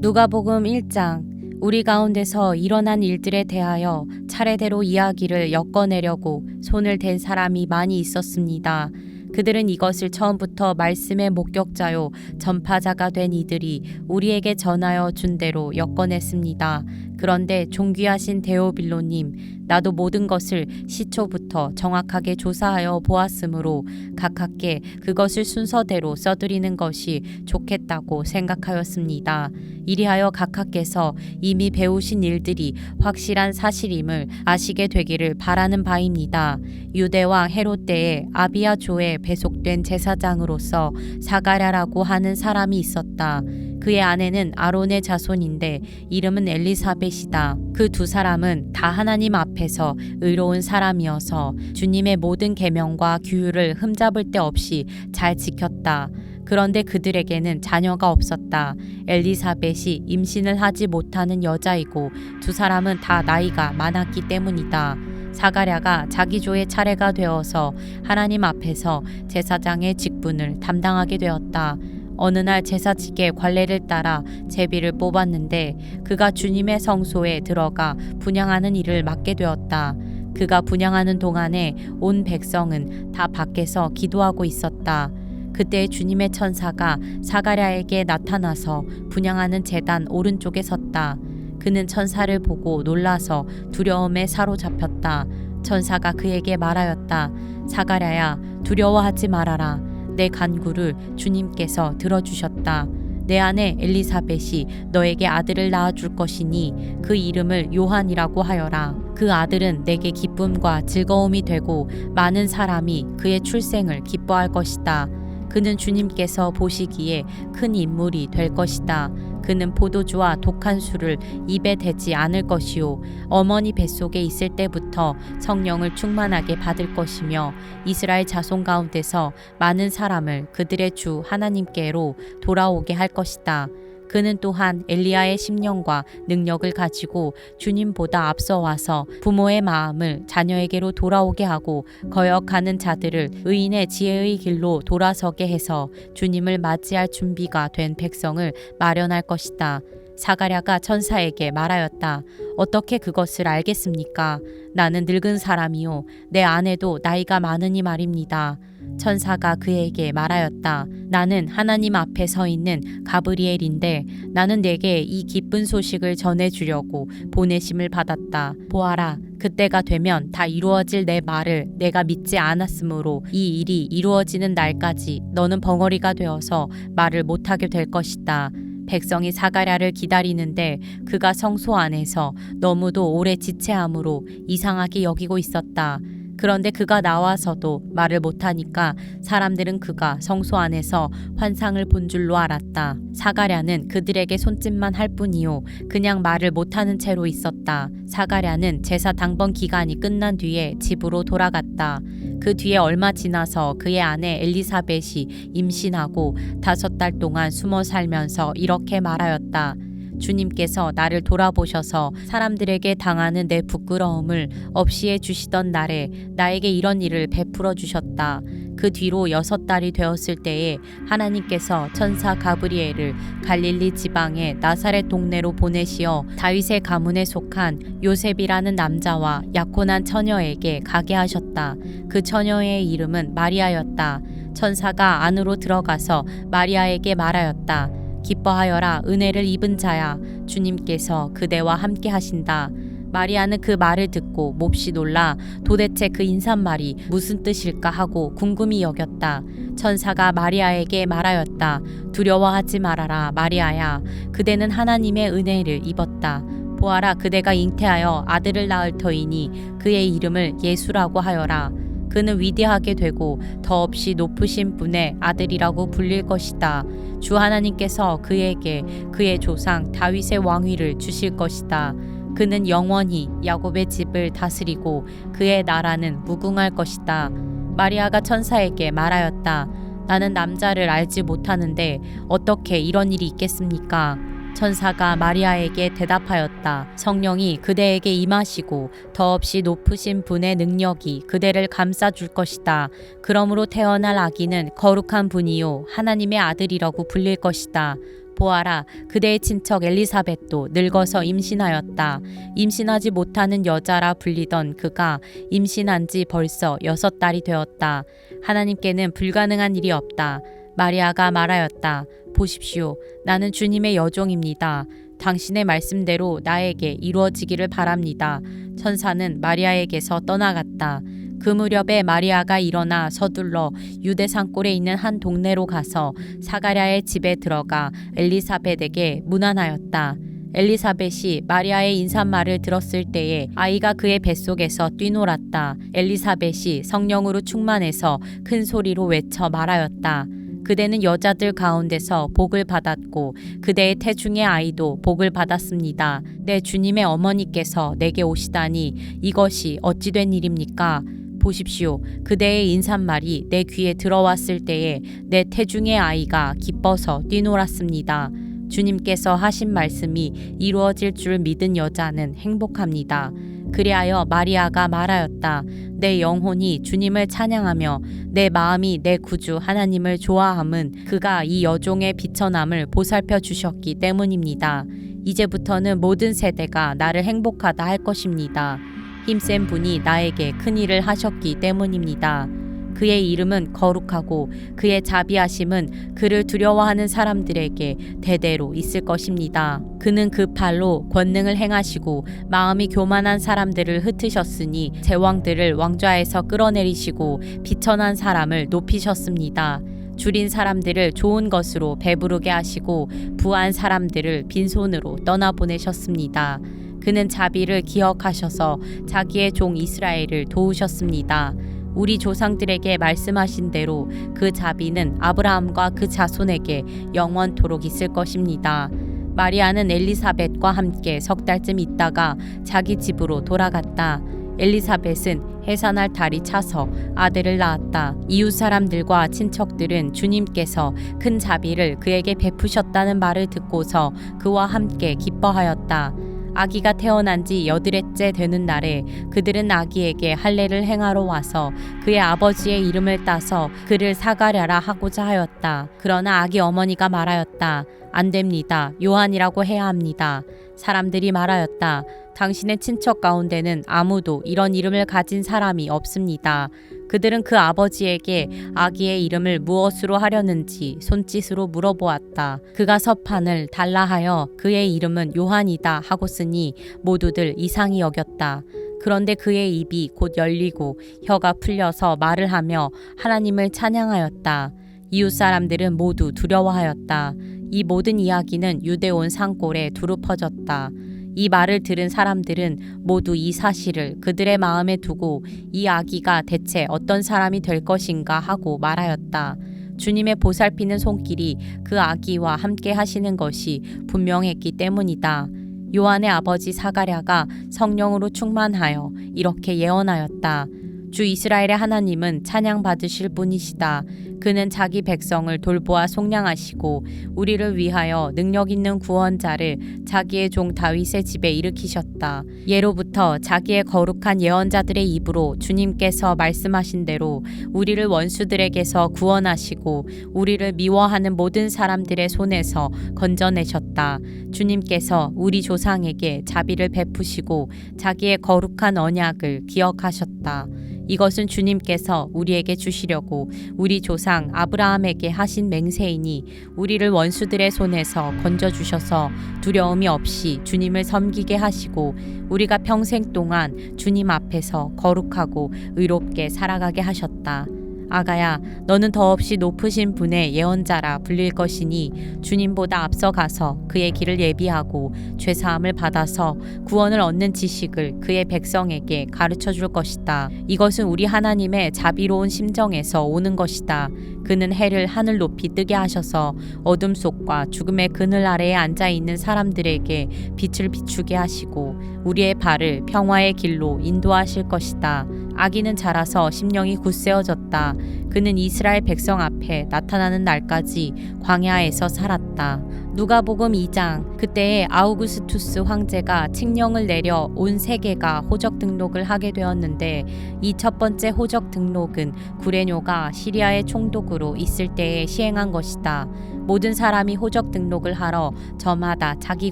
누가복음 1장. 우리 가운데서 일어난 일들에 대하여 차례대로 이야기를 엮어내려고 손을 댄 사람이 많이 있었습니다. 그들은 이것을 처음부터 말씀의 목격자요 전파자가 된 이들이 우리에게 전하여 준 대로 엮어냈습니다. 그런데 존귀하신 데오빌로님, 나도 모든 것을 시초부터 정확하게 조사하여 보았으므로 각하께 그것을 순서대로 써드리는 것이 좋겠다고 생각하였습니다. 이리하여 각하께서 이미 배우신 일들이 확실한 사실임을 아시게 되기를 바라는 바입니다. 유대왕 헤롯 때에 아비야조에 배속된 제사장으로서 사가랴라고 하는 사람이 있었다. 그의 아내는 아론의 자손인데 이름은 엘리사벳이다. 그 두 사람은 다 하나님 앞에서 의로운 사람이어서 주님의 모든 계명과 규율을 흠잡을 데 없이 잘 지켰다. 그런데 그들에게는 자녀가 없었다. 엘리사벳이 임신을 하지 못하는 여자이고 두 사람은 다 나이가 많았기 때문이다. 사가랴가 자기 조의 차례가 되어서 하나님 앞에서 제사장의 직분을 담당하게 되었다. 어느 날 제사직의 관례를 따라 제비를 뽑았는데 그가 주님의 성소에 들어가 분향하는 일을 맡게 되었다. 그가 분향하는 동안에 온 백성은 다 밖에서 기도하고 있었다. 그때 주님의 천사가 사가랴에게 나타나서 분향하는 제단 오른쪽에 섰다. 그는 천사를 보고 놀라서 두려움에 사로잡혔다. 천사가 그에게 말하였다. 사가랴야, 두려워하지 말아라. 내 간구를 주님께서 들어주셨다. 내 아내 엘리사벳이 너에게 아들을 낳아줄 것이니 그 이름을 요한이라고 하여라. 그 아들은 내게 기쁨과 즐거움이 되고 많은 사람이 그의 출생을 기뻐할 것이다. 그는 주님께서 보시기에 큰 인물이 될 것이다. 그는 포도주와 독한 술을 입에 대지 않을 것이요 어머니 뱃속에 있을 때부터 성령을 충만하게 받을 것이며 이스라엘 자손 가운데서 많은 사람을 그들의 주 하나님께로 돌아오게 할 것이다. 그는 또한 엘리야의 심령과 능력을 가지고 주님보다 앞서 와서 부모의 마음을 자녀에게로 돌아오게 하고 거역하는 자들을 의인의 지혜의 길로 돌아서게 해서 주님을 맞이할 준비가 된 백성을 마련할 것이다. 사가랴가 천사에게 말하였다. 어떻게 그것을 알겠습니까? 나는 늙은 사람이요 내 아내도 나이가 많으니 말입니다. 천사가 그에게 말하였다. 나는 하나님 앞에 서 있는 가브리엘인데 나는 내게 이 기쁜 소식을 전해주려고 보내심을 받았다. 보아라, 그때가 되면 다 이루어질 내 말을 내가 믿지 않았으므로 이 일이 이루어지는 날까지 너는 벙어리가 되어서 말을 못하게 될 것이다. 백성이 사가랴를 기다리는데 그가 성소 안에서 너무도 오래 지체함으로 이상하게 여기고 있었다. 그런데 그가 나와서도 말을 못하니까 사람들은 그가 성소 안에서 환상을 본 줄로 알았다. 사가랴는 그들에게 손짓만 할 뿐이요 그냥 말을 못하는 채로 있었다. 사가랴는 제사 당번 기간이 끝난 뒤에 집으로 돌아갔다. 그 뒤에 얼마 지나서 그의 아내 엘리사벳이 임신하고 5달 동안 숨어 살면서 이렇게 말하였다. 주님께서 나를 돌아보셔서 사람들에게 당하는 내 부끄러움을 없이해 주시던 날에 나에게 이런 일을 베풀어 주셨다. 그 뒤로 6달이 되었을 때에 하나님께서 천사 가브리엘을 갈릴리 지방의 나사렛 동네로 보내시어 다윗의 가문에 속한 요셉이라는 남자와 약혼한 처녀에게 가게 하셨다. 그 처녀의 이름은 마리아였다. 천사가 안으로 들어가서 마리아에게 말하였다. 기뻐하여라, 은혜를 입은 자야, 주님께서 그대와 함께 하신다. 마리아는 그 말을 듣고 몹시 놀라 도대체 그 인사말이 무슨 뜻일까 하고 궁금히 여겼다. 천사가 마리아에게 말하였다. 두려워하지 말아라, 마리아야. 그대는 하나님의 은혜를 입었다. 보아라, 그대가 잉태하여 아들을 낳을 터이니 그의 이름을 예수라고 하여라. 그는 위대하게 되고 더없이 높으신 분의 아들이라고 불릴 것이다. 주 하나님께서 그에게 그의 조상 다윗의 왕위를 주실 것이다. 그는 영원히 야곱의 집을 다스리고 그의 나라는 무궁할 것이다. 마리아가 천사에게 말하였다. 나는 남자를 알지 못하는데 어떻게 이런 일이 있겠습니까? 천사가 마리아에게 대답하였다. 성령이 그대에게 임하시고 더없이 높으신 분의 능력이 그대를 감싸줄 것이다. 그러므로 태어날 아기는 거룩한 분이요 하나님의 아들이라고 불릴 것이다. 보아라, 그대의 친척 엘리사벳도 늙어서 임신하였다. 임신하지 못하는 여자라 불리던 그가 임신한 지 벌써 6달이 되었다. 하나님께는 불가능한 일이 없다. 마리아가 말하였다. 보십시오. 나는 주님의 여종입니다. 당신의 말씀대로 나에게 이루어지기를 바랍니다. 천사는 마리아에게서 떠나갔다. 그 무렵에 마리아가 일어나 서둘러 유대 산골에 있는 한 동네로 가서 사가랴의 집에 들어가 엘리사벳에게 문안하였다. 엘리사벳이 마리아의 인사말을 들었을 때에 아이가 그의 뱃속에서 뛰놀았다. 엘리사벳이 성령으로 충만해서 큰 소리로 외쳐 말하였다. 그대는 여자들 가운데서 복을 받았고 그대의 태중의 아이도 복을 받았습니다. 내 주님의 어머니께서 내게 오시다니 이것이 어찌 된 일입니까? 보십시오. 그대의 인사말이 내 귀에 들어왔을 때에 내 태중의 아이가 기뻐서 뛰놀았습니다. 주님께서 하신 말씀이 이루어질 줄 믿은 여자는 행복합니다. 그리하여 마리아가 말하였다. 내 영혼이 주님을 찬양하며 내 마음이 내 구주 하나님을 좋아함은 그가 이 여종의 비천함을 보살펴 주셨기 때문입니다. 이제부터는 모든 세대가 나를 행복하다 할 것입니다. 힘센 분이 나에게 큰 일을 하셨기 때문입니다. 그의 이름은 거룩하고 그의 자비하심은 그를 두려워하는 사람들에게 대대로 있을 것입니다. 그는 그 팔로 권능을 행하시고 마음이 교만한 사람들을 흩으셨으니 제왕들을 왕좌에서 끌어내리시고 비천한 사람을 높이셨습니다. 줄인 사람들을 좋은 것으로 배부르게 하시고 부한 사람들을 빈손으로 떠나보내셨습니다. 그는 자비를 기억하셔서 자기의 종 이스라엘을 도우셨습니다. 우리 조상들에게 말씀하신 대로 그 자비는 아브라함과 그 자손에게 영원토록 있을 것입니다. 마리아는 엘리사벳과 함께 3달쯤 있다가 자기 집으로 돌아갔다. 엘리사벳은 해산할 달이 차서 아들을 낳았다. 이웃 사람들과 친척들은 주님께서 큰 자비를 그에게 베푸셨다는 말을 듣고서 그와 함께 기뻐하였다. 아기가 태어난 지 8회째 되는 날에 그들은 아기에게 할례를 행하러 와서 그의 아버지의 이름을 따서 그를 사가랴라 하고자 하였다. 그러나 아기 어머니가 말하였다. 안 됩니다. 요한이라고 해야 합니다. 사람들이 말하였다. 당신의 친척 가운데는 아무도 이런 이름을 가진 사람이 없습니다. 그들은 그 아버지에게 아기의 이름을 무엇으로 하려는지 손짓으로 물어보았다. 그가 서판을 달라 하여 그의 이름은 요한이다 하고 쓰니 모두들 이상히 여겼다. 그런데 그의 입이 곧 열리고 혀가 풀려서 말을 하며 하나님을 찬양하였다. 이웃 사람들은 모두 두려워하였다. 이 모든 이야기는 유대 온 산골에 두루 퍼졌다. 이 말을 들은 사람들은 모두 이 사실을 그들의 마음에 두고 이 아기가 대체 어떤 사람이 될 것인가 하고 말하였다. 주님의 보살피는 손길이 그 아기와 함께 하시는 것이 분명했기 때문이다. 요한의 아버지 사가랴가 성령으로 충만하여 이렇게 예언하였다. 주 이스라엘의 하나님은 찬양받으실 분이시다. 그는 자기 백성을 돌보아 속량하시고 우리를 위하여 능력 있는 구원자를 자기의 종 다윗의 집에 일으키셨다. 예로부터 자기의 거룩한 예언자들의 입으로 주님께서 말씀하신 대로 우리를 원수들에게서 구원하시고 우리를 미워하는 모든 사람들의 손에서 건져내셨다. 주님께서 우리 조상에게 자비를 베푸시고 자기의 거룩한 언약을 기억하셨다. 이것은 주님께서 우리에게 주시려고 우리 조상 아브라함에게 하신 맹세이니 우리를 원수들의 손에서 건져주셔서 두려움이 없이 주님을 섬기게 하시고 우리가 평생 동안 주님 앞에서 거룩하고 의롭게 살아가게 하셨다. 아가야, 너는 더없이 높으신 분의 예언자라 불릴 것이니 주님보다 앞서가서 그의 길을 예비하고 죄사함을 받아서 구원을 얻는 지식을 그의 백성에게 가르쳐 줄 것이다. 이것은 우리 하나님의 자비로운 심정에서 오는 것이다. 그는 해를 하늘 높이 뜨게 하셔서 어둠 속과 죽음의 그늘 아래에 앉아 있는 사람들에게 빛을 비추게 하시고 우리의 발을 평화의 길로 인도하실 것이다. 아기는 자라서 심령이 굳세어졌다. 그는 이스라엘 백성 앞에 나타나는 날까지 광야에서 살았다. 누가복음 2장. 그때에 아우구스투스 황제가 칙령을 내려 온 세계가 호적 등록을 하게 되었는데 이 첫 번째 호적 등록은 구레뇨가 시리아의 총독으로 있을 때에 시행한 것이다. 모든 사람이 호적 등록을 하러 저마다 자기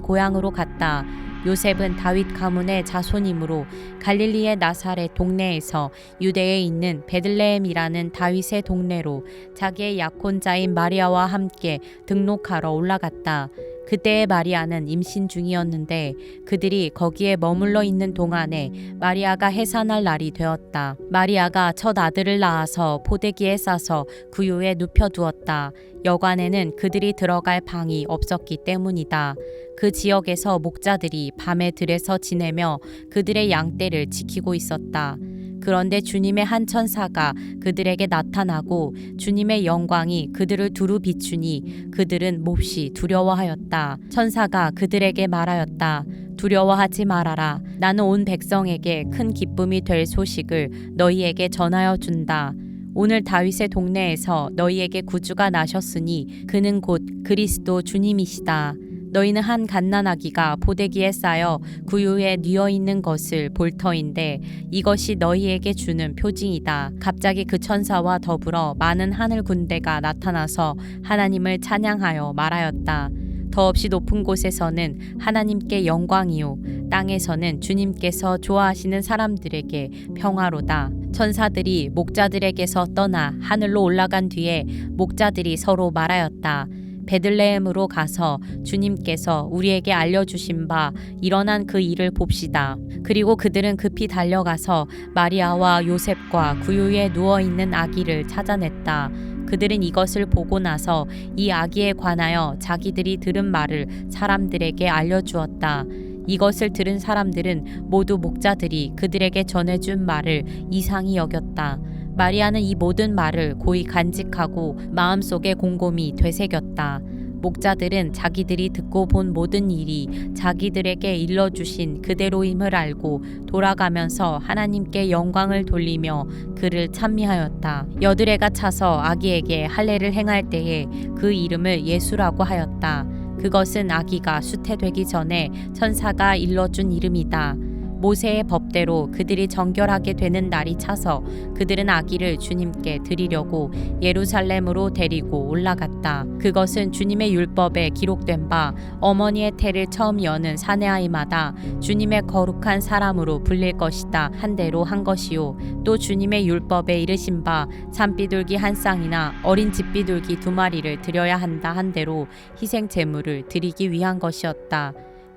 고향으로 갔다. 요셉은 다윗 가문의 자손이므로 갈릴리의 나사렛 동네에서 유대에 있는 베들레헴이라는 다윗의 동네로 자기의 약혼자인 마리아와 함께 등록하러 올라갔다. 그때의 마리아는 임신 중이었는데 그들이 거기에 머물러 있는 동안에 마리아가 해산할 날이 되었다. 마리아가 첫 아들을 낳아서 포대기에 싸서 구유에 눕혀두었다. 여관에는 그들이 들어갈 방이 없었기 때문이다. 그 지역에서 목자들이 밤에 들에서 지내며 그들의 양떼를 지키고 있었다. 그런데 주님의 한 천사가 그들에게 나타나고 주님의 영광이 그들을 두루 비추니 그들은 몹시 두려워하였다. 천사가 그들에게 말하였다. 두려워하지 말아라. 나는 온 백성에게 큰 기쁨이 될 소식을 너희에게 전하여 준다. 오늘 다윗의 동네에서 너희에게 구주가 나셨으니 그는 곧 그리스도 주님이시다. 너희는 한 갓난아기가 포대기에 쌓여 구유에 뉘어 있는 것을 볼 터인데 이것이 너희에게 주는 표징이다. 갑자기 그 천사와 더불어 많은 하늘 군대가 나타나서 하나님을 찬양하여 말하였다. 더없이 높은 곳에서는 하나님께 영광이요 땅에서는 주님께서 좋아하시는 사람들에게 평화로다. 천사들이 목자들에게서 떠나 하늘로 올라간 뒤에 목자들이 서로 말하였다. 베들레헴으로 가서 주님께서 우리에게 알려주신 바 일어난 그 일을 봅시다. 그리고 그들은 급히 달려가서 마리아와 요셉과 구유에 누워있는 아기를 찾아냈다. 그들은 이것을 보고 나서 이 아기에 관하여 자기들이 들은 말을 사람들에게 알려주었다. 이것을 들은 사람들은 모두 목자들이 그들에게 전해준 말을 이상히 여겼다. 마리아는 이 모든 말을 고이 간직하고 마음속에 곰곰이 되새겼다. 목자들은 자기들이 듣고 본 모든 일이 자기들에게 일러주신 그대로임을 알고 돌아가면서 하나님께 영광을 돌리며 그를 찬미하였다. 여드레가 차서 아기에게 할례를 행할 때에 그 이름을 예수라고 하였다. 그것은 아기가 수태되기 전에 천사가 일러준 이름이다. 모세의 법대로 그들이 정결하게 되는 날이 차서 그들은 아기를 주님께 드리려고 예루살렘으로 데리고 올라갔다. 그것은 주님의 율법에 기록된 바 어머니의 태를 처음 여는 사내아이마다 주님의 거룩한 사람으로 불릴 것이다 한 대로 한 것이요. 또 주님의 율법에 이르신 바 산비둘기 한 쌍이나 어린 집비둘기 2마리를 드려야 한다 한 대로 희생 제물을 드리기 위한 것이었다.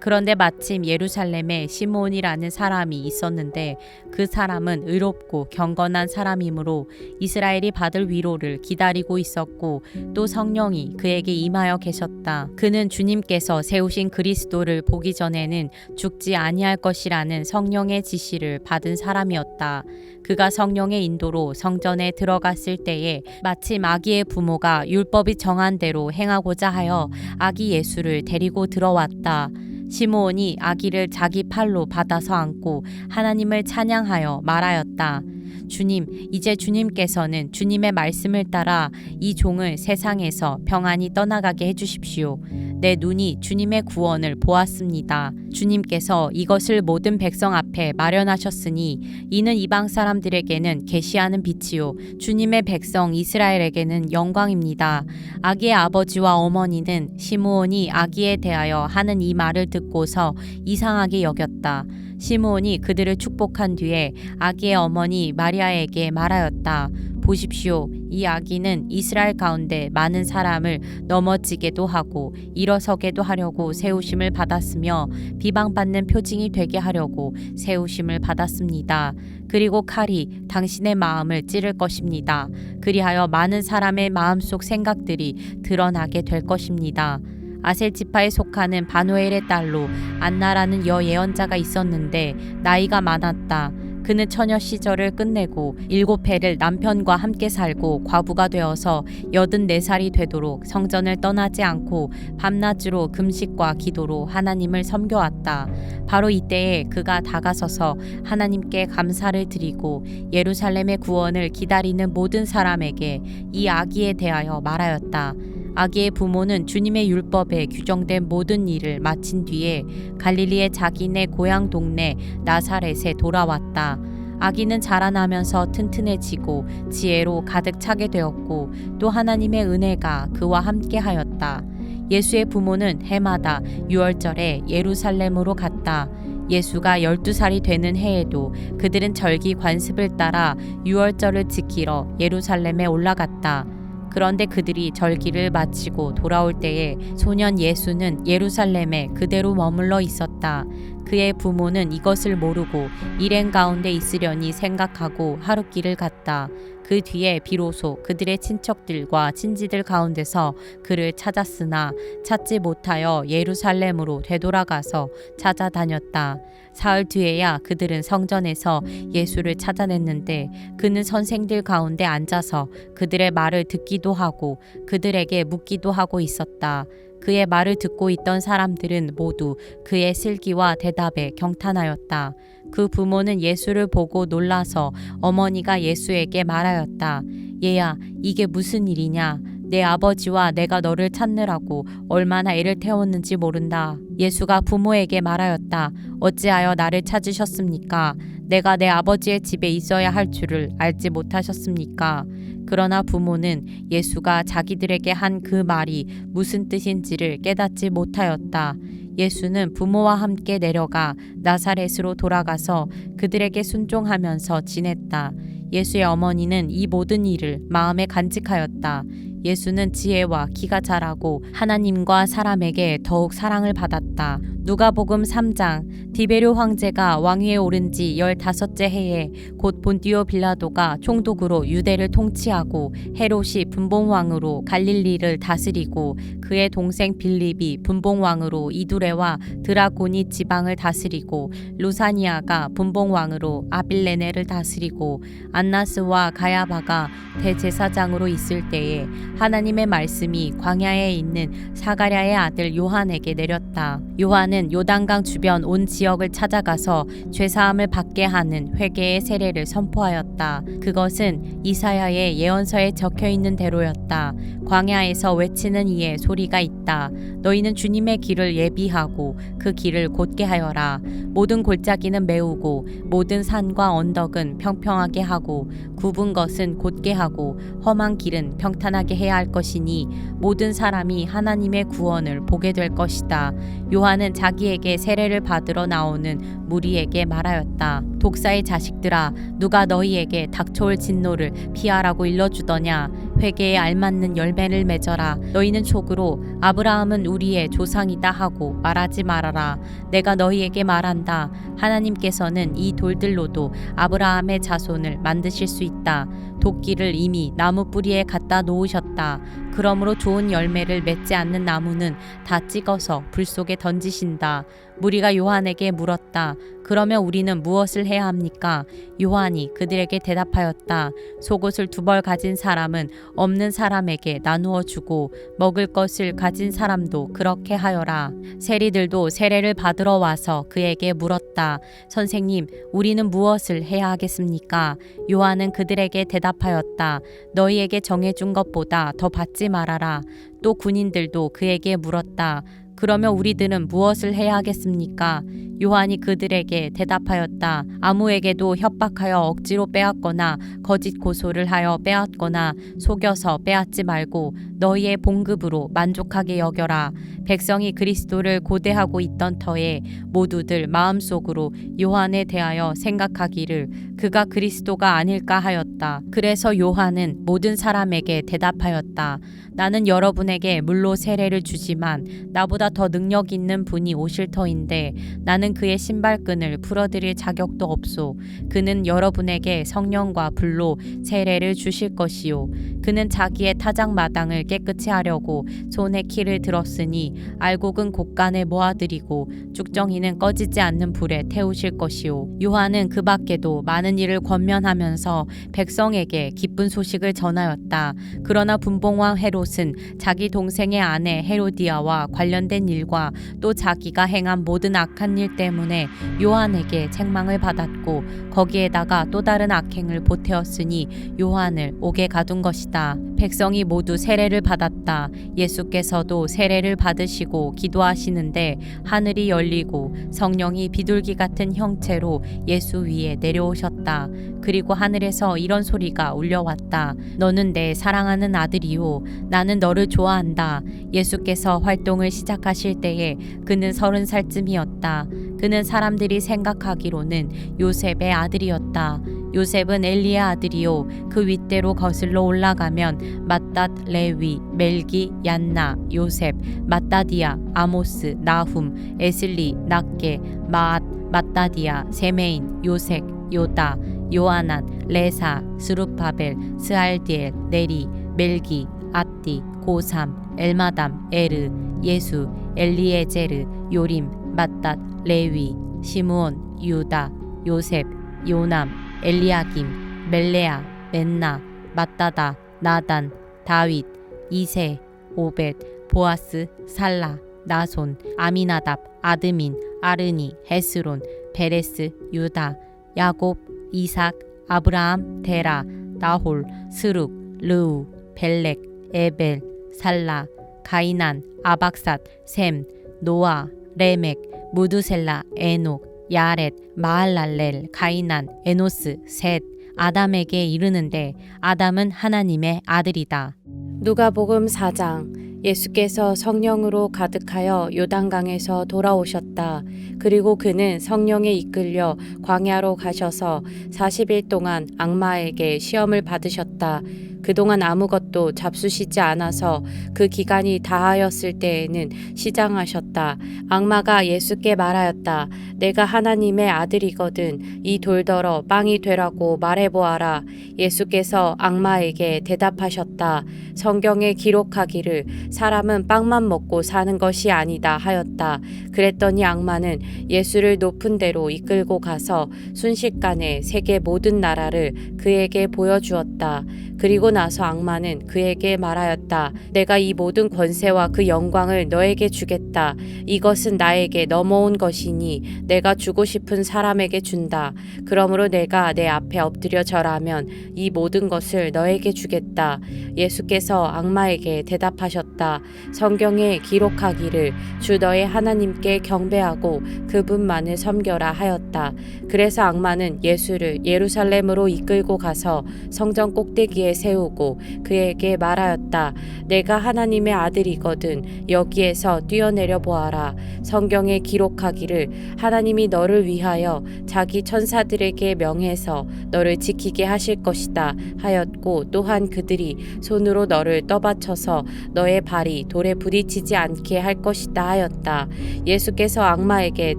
그런데 마침 예루살렘에 시므온이라는 사람이 있었는데 그 사람은 의롭고 경건한 사람이므로 이스라엘이 받을 위로를 기다리고 있었고 또 성령이 그에게 임하여 계셨다. 그는 주님께서 세우신 그리스도를 보기 전에는 죽지 아니할 것이라는 성령의 지시를 받은 사람이었다. 그가 성령의 인도로 성전에 들어갔을 때에 마침 아기의 부모가 율법이 정한 대로 행하고자 하여 아기 예수를 데리고 들어왔다. 시므온이 아기를 자기 팔로 받아서 안고 하나님을 찬양하여 말하였다. 주님, 이제 주님께서는 주님의 말씀을 따라 이 종을 세상에서 평안히 떠나가게 해주십시오. 내 눈이 주님의 구원을 보았습니다. 주님께서 이것을 모든 백성 앞에 마련하셨으니 이는 이방 사람들에게는 계시하는 빛이요 주님의 백성 이스라엘에게는 영광입니다. 아기의 아버지와 어머니는 시므온이 아기에 대하여 하는 이 말을 듣고서 이상하게 여겼다. 시므온이 그들을 축복한 뒤에 아기의 어머니 마리아에게 말하였다. 보십시오. 이 아기는 이스라엘 가운데 많은 사람을 넘어지게도 하고 일어서게도 하려고 세우심을 받았으며 비방받는 표징이 되게 하려고 세우심을 받았습니다. 그리고 칼이 당신의 마음을 찌를 것입니다. 그리하여 많은 사람의 마음속 생각들이 드러나게 될 것입니다. 아셀 지파에 속하는 바누엘의 딸로 안나라는 여예언자가 있었는데 나이가 많았다. 그는 처녀 시절을 끝내고 7해를 남편과 함께 살고 과부가 되어서 84살이 되도록 성전을 떠나지 않고 밤낮으로 금식과 기도로 하나님을 섬겨왔다. 바로 이때에 그가 다가서서 하나님께 감사를 드리고 예루살렘의 구원을 기다리는 모든 사람에게 이 아기에 대하여 말하였다. 아기의 부모는 주님의 율법에 규정된 모든 일을 마친 뒤에 갈릴리의 자기네 고향 동네 나사렛에 돌아왔다. 아기는 자라나면서 튼튼해지고 지혜로 가득 차게 되었고 또 하나님의 은혜가 그와 함께 하였다. 예수의 부모는 해마다 유월절에 예루살렘으로 갔다. 예수가 12살이 되는 해에도 그들은 절기 관습을 따라 유월절을 지키러 예루살렘에 올라갔다. 그런데 그들이 절기를 마치고 돌아올 때에 소년 예수는 예루살렘에 그대로 머물러 있었다. 그의 부모는 이것을 모르고 일행 가운데 있으려니 생각하고 하룻길을 갔다. 그 뒤에 비로소 그들의 친척들과 친지들 가운데서 그를 찾았으나 찾지 못하여 예루살렘으로 되돌아가서 찾아다녔다. 사흘 뒤에야 그들은 성전에서 예수를 찾아냈는데 그는 선생들 가운데 앉아서 그들의 말을 듣기도 하고 그들에게 묻기도 하고 있었다. 그의 말을 듣고 있던 사람들은 모두 그의 슬기와 대답에 경탄하였다. 그 부모는 예수를 보고 놀라서 어머니가 예수에게 말하였다. 얘야, 이게 무슨 일이냐? 내 아버지와 내가 너를 찾느라고 얼마나 애를 태웠는지 모른다. 예수가 부모에게 말하였다. 어찌하여 나를 찾으셨습니까? 내가 내 아버지의 집에 있어야 할 줄을 알지 못하셨습니까? 그러나 부모는 예수가 자기들에게 한 그 말이 무슨 뜻인지를 깨닫지 못하였다. 예수는 부모와 함께 내려가 나사렛으로 돌아가서 그들에게 순종하면서 지냈다. 예수의 어머니는 이 모든 일을 마음에 간직하였다. 예수는 지혜와 기가 자라고 하나님과 사람에게 더욱 사랑을 받았다. 누가복음 3장. 디베르 황제가 왕위에 오른 지 15째 해에 곧 본디오 빌라도가 총독으로 유대를 통치하고 헤롯이 분봉왕으로 갈릴리를 다스리고 그의 동생 빌립이 분봉왕으로 이두레와 드라고니 지방을 다스리고 루사니아가 분봉왕으로 아빌레네를 다스리고 안나스와 가야바가 대제사장으로 있을 때에 하나님의 말씀이 광야에 있는 사가랴의 아들 요한에게 내렸다. 요한은 요단강 주변 온 지역을 찾아가서 죄사함을 받게 하는 회개의 세례를 선포하였다. 그것은 이사야의 예언서에 적혀 있는 대로였다. 광야에서 외치는 이의 소리가 있다. 너희는 주님의 길을 예비하고 그 길을 곧게 하여라. 모든 골짜기는 메우고 모든 산과 언덕은 평평하게 하고 굽은 것은 곧게 하고 험한 길은 평탄하게 해야 할 것이니 모든 사람이 하나님의 구원을 보게 될 것이다. 요한은 자기에게 세례를 받으러 나오는 무리에게 말하였다. 독사의 자식들아, 누가 너희에게 닥쳐올 진노를 피하라고 일러주더냐? 회개에 알맞는 열매를 맺어라. 너희는 촉으로 아브라함은 우리의 조상이다 하고 말하지 말아라. 내가 너희에게 말한다. 하나님께서는 이 돌들로도 아브라함의 자손을 만드실 수 있다. 도끼를 이미 나무 뿌리에 갖다 놓으셨다. 그러므로 좋은 열매를 맺지 않는 나무는 다 찍어서 불 속에 던지신다. 무리가 요한에게 물었다. 그러면 우리는 무엇을 해야 합니까? 요한이 그들에게 대답하였다. 속옷을 2벌 가진 사람은 없는 사람에게 나누어 주고 먹을 것을 가진 사람도 그렇게 하여라. 세리들도 세례를 받으러 와서 그에게 물었다. 선생님, 우리는 무엇을 해야 하겠습니까? 요한은 그들에게 대답하였다. 너희에게 정해준 것보다 더 받지 말아라. 또 군인들도 그에게 물었다. 그러면 우리들은 무엇을 해야 하겠습니까? 요한이 그들에게 대답하였다. 아무에게도 협박하여 억지로 빼앗거나 거짓 고소를 하여 빼앗거나 속여서 빼앗지 말고 너희의 봉급으로 만족하게 여겨라. 백성이 그리스도를 고대하고 있던 터에 모두들 마음속으로 요한에 대하여 생각하기를 그가 그리스도가 아닐까 하였다. 그래서 요한은 모든 사람에게 대답하였다. 나는 여러분에게 물로 세례를 주지만 나보다 더 능력 있는 분이 오실 터인데 나는 그의 신발끈을 풀어드릴 자격도 없소. 그는 여러분에게 성령과 불로 세례를 주실 것이요. 그는 자기의 타작마당을 깨끗이 하려고 손에 키를 들었으니 알곡은 곳간에 모아드리고 쭉정이는 꺼지지 않는 불에 태우실 것이요. 요한은 그 밖에도 많은 일을 권면하면서 백성에게 기쁜 소식을 전하였다. 그러나 분봉왕 헤롯은 자기 동생의 아내 헤로디아와 관련된 일과 또 자기가 행한 모든 악한 일 때문에 요한에게 책망을 받았고 거기에다가 또 다른 악행을 보태었으니 요한을 옥에 가둔 것이다. 백성이 모두 세례를 받았다. 예수께서도 세례를 받으시고 기도하시는데 하늘이 열리고 성령이 비둘기 같은 형체로 예수 위에 내려오셨다. 그리고 하늘에서 이런 소리가 울려왔다. 너는 내 사랑하는 아들이요 나는 너를 좋아한다. 예수께서 활동을 시작하실 때에 그는 30살쯤이었다. 그는 사람들이 생각하기로는 요셉의 아들이었다. 요셉은 엘리의 아들이요 그 윗대로 거슬러 올라가면 맏닷, 레위, 멜기, 얀나, 요셉, 맏다디아, 아모스, 나훔, 에슬리, 낫게, 마앗, 맏다디아, 세메인, 요색, 요다, 요아난, 레사, 스룹바벨, 스알디엘, 네리, 멜기, 앗디, 고삼, 엘마담, 에르, 예수, 엘리에제르, 요림, 맏닷, 레위, 시므온, 유다, 요셉, 요남, 엘리야김, 멜레아, 멘나, 맏다다, 나단, 다윗, 이세, 오벳, 보아스, 살라, 나손, 아미나답, 아드민, 아르니, 헤스론, 베레스, 유다, 야곱, 이삭, 아브라함, 데라, 나홀, 스룩, 르우, 벨렉, 에벨, 살라, 가이난, 아박삿, 셈, 노아, 레멕, 무두셀라, 에녹, 야렛, 마할랄렐, 가이난, 에노스, 셋, 아담에게 이르는데 아담은 하나님의 아들이다. 누가복음 4장. 예수께서 성령으로 가득하여 요단강에서 돌아오셨다. 그리고 그는 성령에 이끌려 광야로 가셔서 40일 동안 악마에게 시험을 받으셨다. 그동안 아무것도 잡수시지 않아서 그 기간이 다하였을 때에는 시장하셨다. 악마가 예수께 말하였다. 내가 하나님의 아들이거든 이 돌더러 빵이 되라고 말해보아라. 예수께서 악마에게 대답하셨다. 성경에 기록하기를 사람은 빵만 먹고 사는 것이 아니다 하였다. 그랬더니 악마는 예수를 높은 데로 이끌고 가서 순식간에 세계 모든 나라를 그에게 보여주었다. 그리고 나서 악마는 그에게 말하였다. 내가 이 모든 권세와 그 영광을 너에게 주겠다. 이것은 나에게 넘어온 것이니 내가 주고 싶은 사람에게 준다. 그러므로 내가 내 앞에 엎드려 절하면 이 모든 것을 너에게 주겠다. 예수께서 악마에게 대답하셨다. 성경에 기록하기를 주 너의 하나님께 경배하고 그분만을 섬겨라 하였다. 그래서 악마는 예수를 예루살렘으로 이끌고 가서 성전 꼭대기에 세우고 그에게 말하였다. 내가 하나님의 아들이거든 여기에서 뛰어내려 보아라. 성경에 기록하기를 하나님이 너를 위하여 자기 천사들에게 명해서 너를 지키게 하실 것이다 하였고 또한 그들이 손으로 너를 떠받쳐서 너의 발이 돌에 부딪히지 않게 할 것이다 하였다. 예수께서 악마에게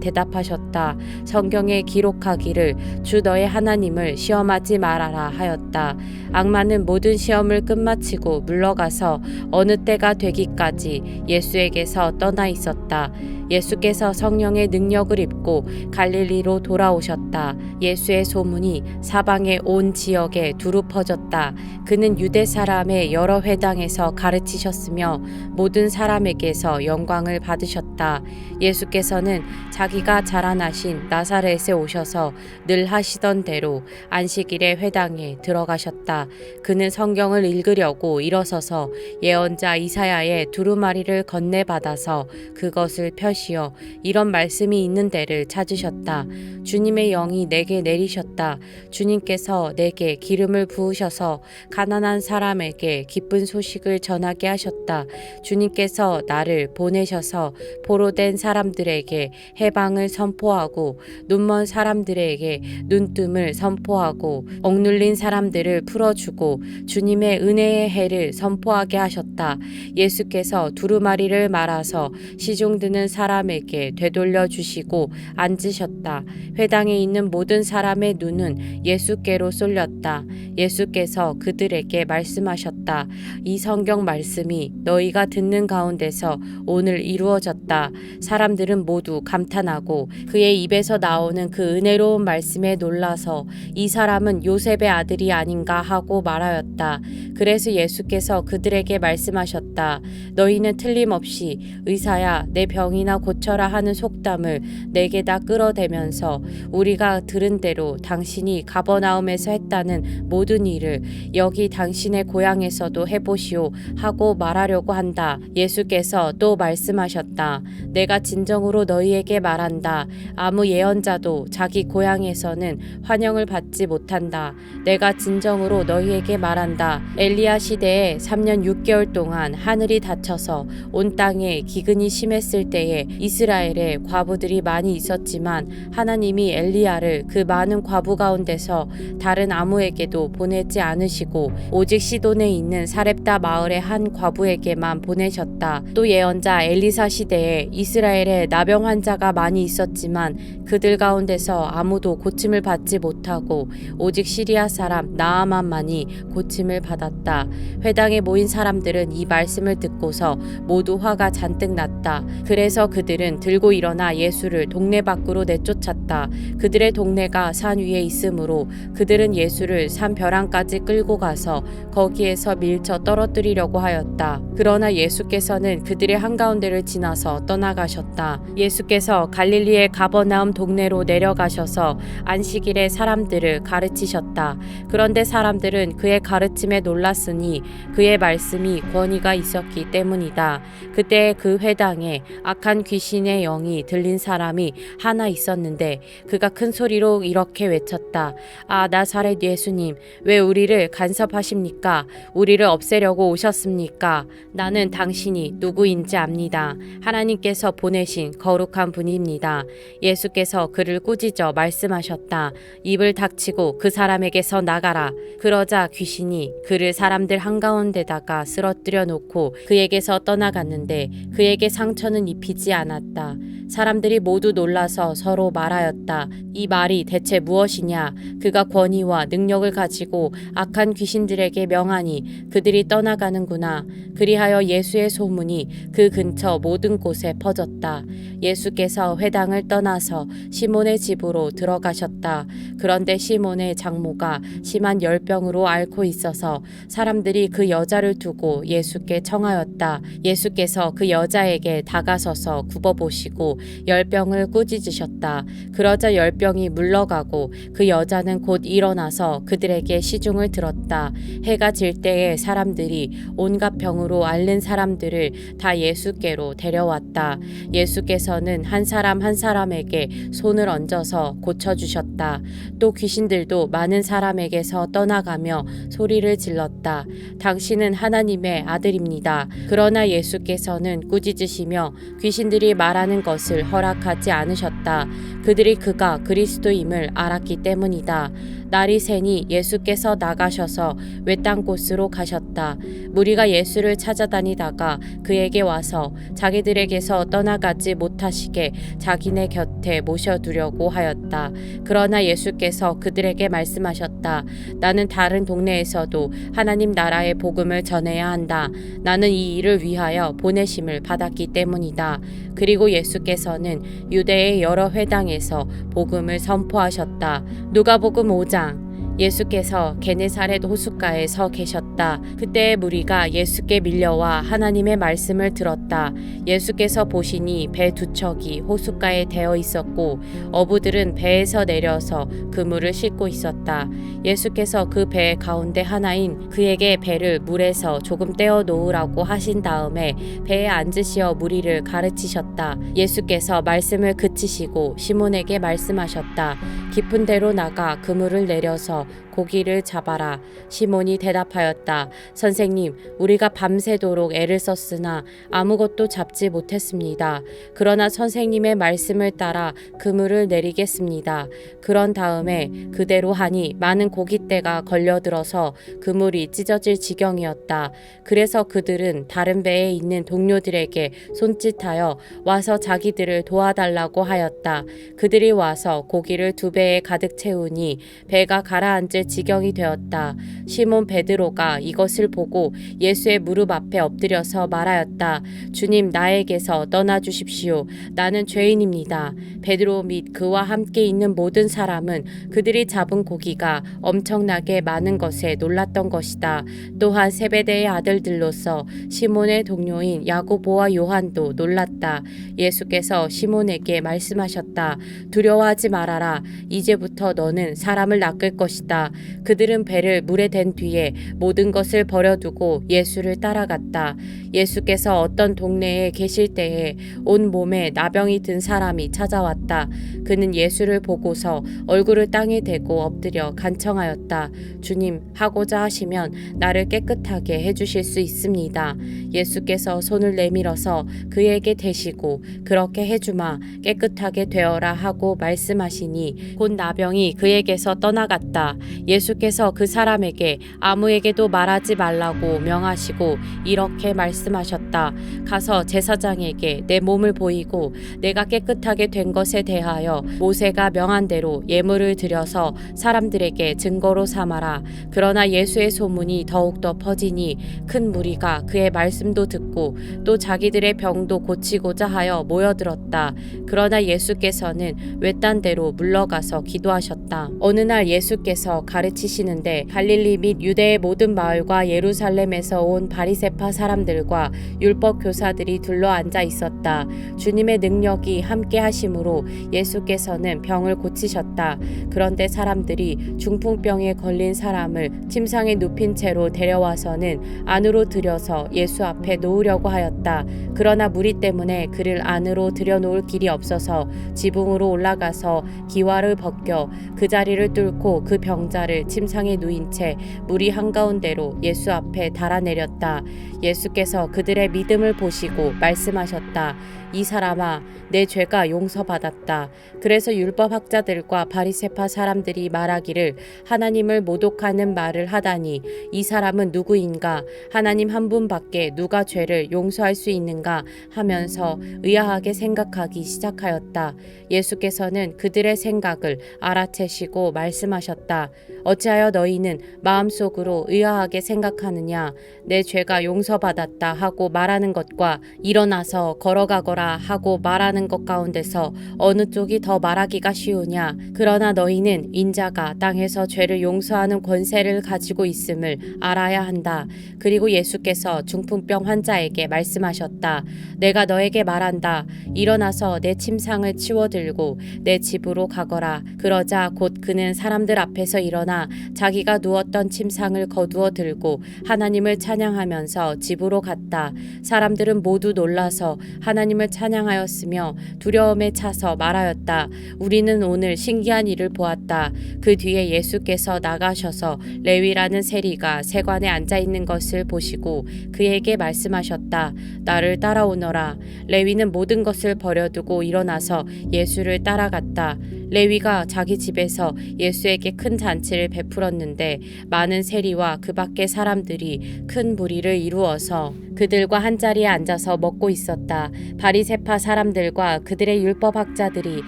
대답하셨다. 성경에 기록하기를 주 너의 하나님을 시험하지 말아라 하였다. 악마는 모든 시험을 끝마치고 물러가서 어느 때가 되기까지 예수에게서 떠나 있었다. 예수께서 성령의 능력을 입고 갈릴리로 돌아오셨다. 예수의 소문이 사방의 온 지역에 두루 퍼졌다. 그는 유대 사람의 여러 회당에서 가르치셨으며 모든 사람에게서 영광을 받으셨다. 예수께서는 자기가 자라나신 나사렛에 오셔서 늘 하시던 대로 안식일에 회당에 들어가셨다. 그는 성경을 읽으려고 일어서서 예언자 이사야의 두루마리를 건네받아서 그것을 펴시어 이런 말씀이 있는 데를 찾으셨다. 주님의 영이 내게 내리셨다. 주님께서 내게 기름을 부으셔서 가난한 사람에게 기쁜 소식을 전하게 하셨다. 주님께서 나를 보내셔서 포로된 사람들에게 해방을 선포하고 눈먼 사람들에게 눈뜸을 선포하고 억눌린 사람들을 풀어주고 주님의 은혜의 해를 선포하게 하셨다. 예수께서 두루마리를 말아서 시중 드는 사람에게 되돌려 주시고 앉으셨다. 회당에 있는 있는 모든 사람의 눈은 예수께로 쏠렸다. 예수께서 그들에게 말씀하셨다. 이 성경 말씀이 너희가 듣는 가운데서 오늘 이루어졌다. 사람들은 모두 감탄하고 그의 입에서 나오는 그 은혜로운 말씀에 놀라서 이 사람은 요셉의 아들이 아닌가 하고 말하였다. 그래서 예수께서 그들에게 말씀하셨다. 너희는 틀림없이 의사야 내 병이나 고쳐라 하는 속담을 내게다 끌어대면서 우리가 들은 대로 당신이 가버나움에서 했다는 모든 일을 여기 당신의 고향에서도 해보시오 하고 말하려고 한다. 예수께서 또 말씀하셨다. 내가 진정으로 너희에게 말한다. 아무 예언자도 자기 고향에서는 환영을 받지 못한다. 내가 진정으로 너희에게 말한다. 엘리야 시대에 3년 6개월 동안 하늘이 닫혀서 온 땅에 기근이 심했을 때에 이스라엘에 과부들이 많이 있었지만 하나님이 엘리야를 그 많은 과부 가운데서 다른 아무에게도 보내지 않으시고 오직 시돈에 있는 사렙다 마을의 한 과부에게만 보내셨다. 또 예언자 엘리사 시대에 이스라엘에 나병 환자가 많이 있었지만 그들 가운데서 아무도 고침을 받지 못하고 오직 시리아 사람 나아만만이 고침을 받았다. 회당에 모인 사람들은 이 말씀을 듣고서 모두 화가 잔뜩 났다. 그래서 그들은 들고 일어나 예수를 동네 밖으로 내쫓았다. 그들의 동네가 산 위에 있으므로 그들은 예수를 산 벼랑까지 끌고 가서 거기에서 밀쳐 떨어뜨리려고 하였다. 그러나 예수께서는 그들의 한가운데를 지나서 떠나가셨다. 예수께서 갈릴리의 가버나움 동네로 내려가셔서 안식일에 사람들을 가르치셨다. 그런데 사람들은 그의 가르침에 놀랐으니 그의 말씀이 권위가 있었기 때문이다. 그때 그 회당에 악한 귀신의 영이 들린 사람이 하나 있었는데 그가 큰 소리로 이렇게 외쳤다. 아, 나사렛 예수님, 왜 우리를 간섭하십니까? 우리를 없애려고 오셨습니까? 나는 당신이 누구인지 압니다. 하나님께서 보내신 거룩한 분입니다. 예수께서 그를 꾸짖어 말씀하셨다. 입을 닥치고 그 사람에게서 나가라. 그러자 귀신이 그를 사람들 한가운데다가 쓰러뜨려 놓고 그에게서 떠나갔는데 그에게 상처는 입히지 않았다. 사람들이 모두 놀라서 서로 말하였다. 이 말이 대체 무엇이냐? 그가 권위와 능력을 가지고 악한 귀신들에게 명하니 그들이 떠나가는구나. 그리하여 예수의 소문이 그 근처 모든 곳에 퍼졌다. 예수께서 회당을 떠나서 시몬의 집으로 들어가셨다. 그런데 시몬의 장모가 심한 열병으로 앓고 있어서 사람들이 그 여자를 두고 예수께 청하였다. 예수께서 그 여자에게 다가서서 굽어보시고 열병을 꾸짖으셨다. 그러자 열병이 물러가고 그 여자는 곧 일어나서 그들에게 시중을 들었다. 해가 질 때에 사람들이 온갖 병으로 앓는 사람들을 다 예수께로 데려왔다. 예수께서는 한 사람 한 사람에게 손을 얹어서 고쳐주셨다. 또 귀신들도 많은 사람에게서 떠나가며 소리를 질렀다. 당신은 하나님의 아들입니다. 그러나 예수께서는 꾸짖으시며 귀신들이 말하는 것을 허락하지 않으셨다. 그들이 그가 그리스도임을 알았기 때문이다. 날이 새니 예수께서 나가셔서 외딴 곳으로 가셨다. 무리가 예수를 찾아다니다가 그에게 와서 자기들에게서 떠나가지 못하시게 자기네 곁에 모셔두려고 하였다. 그러나 예수께서 그들에게 말씀하셨다. 나는 다른 동네에서도 하나님 나라의 복음을 전해야 한다. 나는 이 일을 위하여 보내심을 받았기 때문이다. 그리고 예수께서는 유대의 여러 회당에서 복음을 선포하셨다. 누가복음 5장. 예수께서 게네사렛 호숫가에 서 계셨다. 그때 무리가 예수께 밀려와 하나님의 말씀을 들었다. 예수께서 보시니 배 두 척이 호숫가에 대어 있었고 어부들은 배에서 내려서 그물을 싣고 있었다. 예수께서 그 배 가운데 하나인 그에게 배를 물에서 조금 떼어 놓으라고 하신 다음에 배에 앉으시어 무리를 가르치셨다. 예수께서 말씀을 그치시고 시몬에게 말씀하셨다. 깊은 데로 나가 그물을 내려서 고기를 잡아라. 시몬이 대답하였다. 선생님, 우리가 밤새도록 애를 썼으나 아무것도 잡지 못했습니다. 그러나 선생님의 말씀을 따라 그물을 내리겠습니다. 그런 다음에 그대로 하니 많은 고깃대가 걸려들어서 그물이 찢어질 지경이었다. 그래서 그들은 다른 배에 있는 동료들에게 손짓하여 와서 자기들을 도와달라고 하였다. 그들이 와서 고기를 2배에 가득 채우니 배가 가라앉을 지경이 되었다. 시몬 베드로가 이것을 보고 예수의 무릎 앞에 엎드려서 말하였다. 주님, 나에게서 떠나 주십시오. 나는 죄인입니다. 베드로 및 그와 함께 있는 모든 사람은 그들이 잡은 고기가 엄청나게 많은 것에 놀랐던 것이다. 또한 세베대의 아들들로서 시몬의 동료인 야고보와 요한도 놀랐다. 예수께서 시몬에게 말씀하셨다. 두려워하지 말아라. 이제부터 너는 사람을 낚을 것이다. 그들은 배를 물에 댄 뒤에 모든 것을 버려두고 예수를 따라갔다. 예수께서 어떤 동네에 계실 때에 온 몸에 나병이 든 사람이 찾아왔다. 그는 예수를 보고서 얼굴을 땅에 대고 엎드려 간청하였다. 주님, 하고자 하시면 나를 깨끗하게 해주실 수 있습니다. 예수께서 손을 내밀어서 그에게 대시고 그렇게 해주마, 깨끗하게 되어라 하고 말씀하시니 곧 나병이 그에게서 떠나갔다. 예수께서 그 사람에게 아무에게도 말하지 말라고 명하시고 이렇게 말씀하셨다. 가서 제사장에게 내 몸을 보이고 내가 깨끗하게 된 것에 대하여 모세가 명한 대로 예물을 드려서 사람들에게 증거로 삼아라. 그러나 예수의 소문이 더욱더 퍼지니 큰 무리가 그의 말씀도 듣고 또 자기들의 병도 고치고자 하여 모여들었다. 그러나 예수께서는 외딴데로 물러가서 기도하셨다. 어느 날 예수께서 가르치시는데 갈릴리 및 유대의 모든 마을과 예루살렘에서 온 바리새파 사람들과 율법 교사들이 둘러앉아 있었다. 주님의 능력이 함께 하심으로 예수께서는 병을 고치셨다. 그런데 사람들이 중풍병에 걸린 사람을 침상에 눕힌 채로 데려와서는 안으로 들여서 예수 앞에 놓으려고 하였다. 그러나 무리 때문에 그를 안으로 들여놓을 길이 없어서 지붕으로 올라가서 기와를 벗겨 그 자리를 뚫고 그 병자를 침상에 누인 채 무리 한가운데로 예수 앞에 달아내렸다. 예수께서 그들의 믿음을 보시고 말씀하셨다. 이 사람아, 내 죄가 용서받았다. 그래서 율법학자들과 바리새파 사람들이 말하기를 하나님을 모독하는 말을 하다니 이 사람은 누구인가? 하나님 한 분밖에 누가 죄를 용서할 수 있는가? 하면서 의아하게 생각하기 시작하였다. 예수께서는 그들의 생각을 알아채시고 말씀하셨다. 어찌하여 너희는 마음속으로 의아하게 생각하느냐? 내 죄가 용서받았다 하고 말하는 것과 일어나서 걸어가거라 하고 말하는 것 가운데서 어느 쪽이 더 말하기가 쉬우냐? 그러나 너희는 인자가 땅에서 죄를 용서하는 권세를 가지고 있음을 알아야 한다. 그리고 예수께서 중풍병 환자에게 말씀하셨다. 내가 너에게 말한다. 일어나서 내 침상을 치워들고 내 집으로 가거라. 그러자 곧 그는 사람들 앞에서 일어나 자기가 누웠던 침상을 거두어 들고 하나님을 찬양하면서 집으로 갔다. 사람들은 모두 놀라서 하나님을 찬양하였으며 두려움에 차서 말하였다. 우리는 오늘 신기한 일을 보았다. 그 뒤에 예수께서 나가셔서 레위라는 세리가 세관에 앉아 있는 것을 보시고 그에게 말씀하셨다. 나를 따라오너라. 레위는 모든 것을 버려두고 일어나서 예수를 따라갔다. 레위가 자기 집에서 예수에게 큰 잔치를 베풀었는데 많은 세리와 그 밖의 사람들이 큰 무리를 이루어서 그들과 한 자리에 앉아서 먹고 있었다. 바리새파 사람들과 그들의 율법학자들이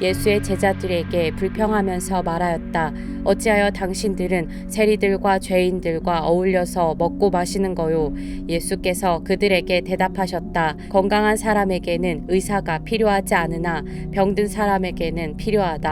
예수의 제자들에게 불평하면서 말하였다. 어찌하여 당신들은 세리들과 죄인들과 어울려서 먹고 마시는 거요? 예수께서 그들에게 대답하셨다. 건강한 사람에게는 의사가 필요하지 않으나 병든 사람에게는 필요하다.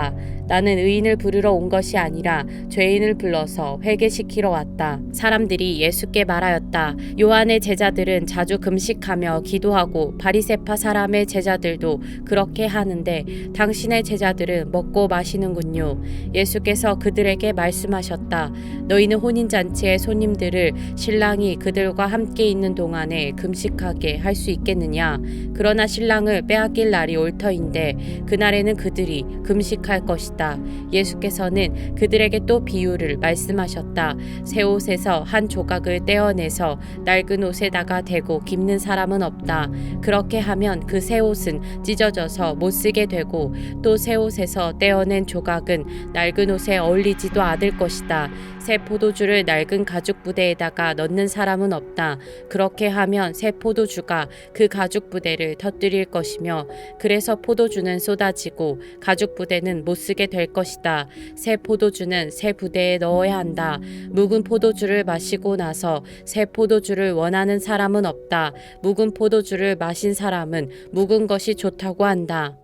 나는 의인을 부르러 온 것이 아니라 죄인을 불러서 회개시키러 왔다. 사람들이 예수께 말하였다. 요한의 제자들은 자주 금식하며 기도하고 바리새파 사람의 제자들도 그렇게 하는데 당신의 제자들은 먹고 마시는군요. 예수께서 그들을 그들에게 말씀하셨다. 너희는 혼인잔치의 손님들을 신랑이 그들과 함께 있는 동안에 금식하게 할 수 있겠느냐? 그러나 신랑을 빼앗길 날이 올 터인데 그날에는 그들이 금식할 것이다. 예수께서는 그들에게 또 비유를 말씀하셨다. 새 옷에서 한 조각을 떼어내서 낡은 옷에다가 대고 깁는 사람은 없다. 그렇게 하면 그 새 옷은 찢어져서 못 쓰게 되고 또 새 옷에서 떼어낸 조각은 낡은 옷에 어울리지도 않을 것이다. 새 포도주를 낡은 가죽 부대에다가 넣는 사람은 없다. 그렇게 하면 새 포도주가 그 가죽 부대를 터뜨릴 것이며 그래서 포도주는 쏟아지고 가죽 부대는 못 쓰게 될 것이다. 새 포도주는 새 부대에 넣어야 한다. 묵은 포도주를 마시고 나서 새 포도주를 원하는 사람은 없다. 묵은 포도주를 마신 사람은 묵은 것이 좋다고 한다.